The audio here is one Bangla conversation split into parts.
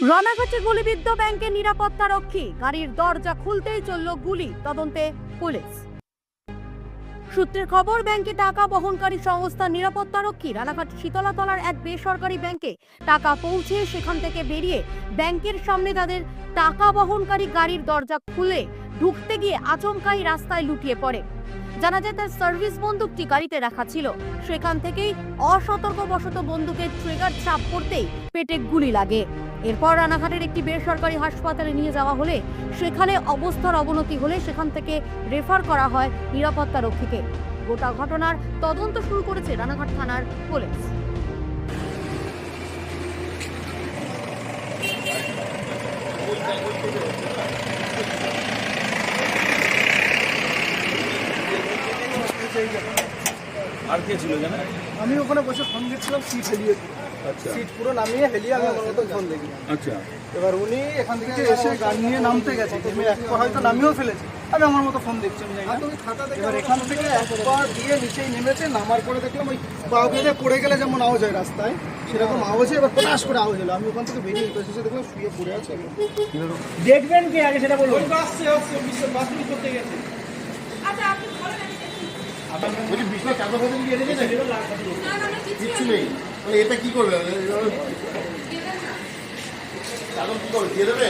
রানাঘাটে গুলিবিদ্ধ ব্যাংকের নিরাপত্তা রক্ষী, গাড়ির দরজা খুলতেই চলল গুলি, তদন্তে পুলিশ। সূত্রের খবর, ব্যাংকে টাকা বহনকারী সংস্থার নিরাপত্তা রক্ষী রানাঘাট শীতলাতলার এক বেসরকারি ব্যাংকে টাকা পৌঁছে সেখান থেকে বেরিয়ে ব্যাংকের সামনে তাদের টাকা বহনকারী গাড়ির দরজা খুলে ঢুকতে গিয়ে আচমকাই রাস্তায় লুটিয়ে পড়ে। জানা যায় তার সার্ভিস বন্দুকটি গাড়িতে রাখা ছিল। সেখান থেকেই অসতর্কবশত বন্দুকের ট্রিগার চাপ পড়তেই পেটে গুলি লাগে। এরপর রানাঘাটের একটি বেসরকারি হাসপাতালে নিয়ে যাওয়া হলে সেখানে অবস্থার অবনতি হলে সেখান থেকে রেফার করা হয় নিরাপত্তা রক্ষীকে। গোটা ঘটনার তদন্ত শুরু করেছে রানাঘাট থানার পুলিশ। আর কে ছিল জানেন? আমি ওখানে বসে ফোন দিচ্ছিলাম, সিট হেলিয়ে। আচ্ছা সিট পুরো নামিয়ে হেলিয়ে আমি আমার মতো ফোন দেখি। আচ্ছা, এবার উনি এখান থেকে এসে গাড়ি নিয়ে নামতে গেছে, নেমে একবার হয়তো নামিয়েও ফেলেছে। আমি আমার মতো ফোন দেখছি, আমি জানি না। এবার এখান থেকে একবার দিয়ে নিচেই নেমেছে, নামার পরে দেখলাম ওই পা বেঁধে পড়ে গেলে যেমন আওয়াজ হয় রাস্তায়, সেরকম আওয়াজ হয়। এবার পটাশ করে আওয়াজ হলো, আমি ওখান থেকে বেরিয়ে এসে দেখলাম শুয়ে পড়ে আছে। দেখবেন কে আগে সেটা বলুন। করতে গেছে। বলছি বিছনা চাদর ফাদর দিয়ে রেখেছে কিচ্ছু নেই, মানে এটা কি করবে? চাদর কি করবে? দিয়ে দেবে,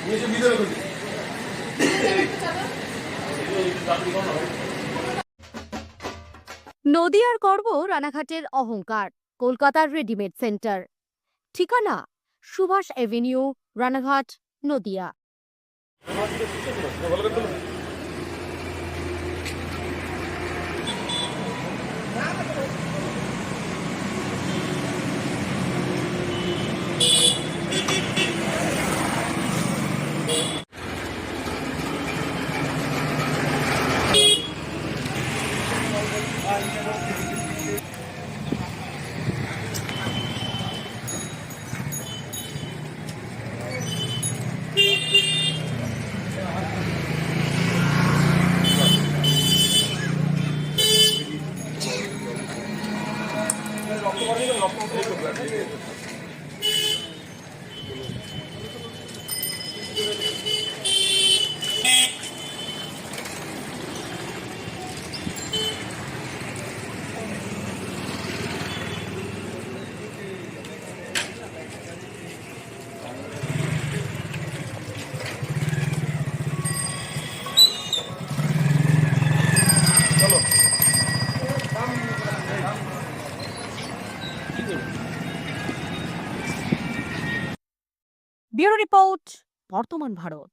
নিচে দিয়ে দেবে। নদিয়ার গর্ব, রানাঘাটের অহংকার, কলকাতার রেডিমেড সেন্টার। ঠিকানা Subhash avenue, Ranaghat, Nadia. Bureau report, Bartaman Bharat.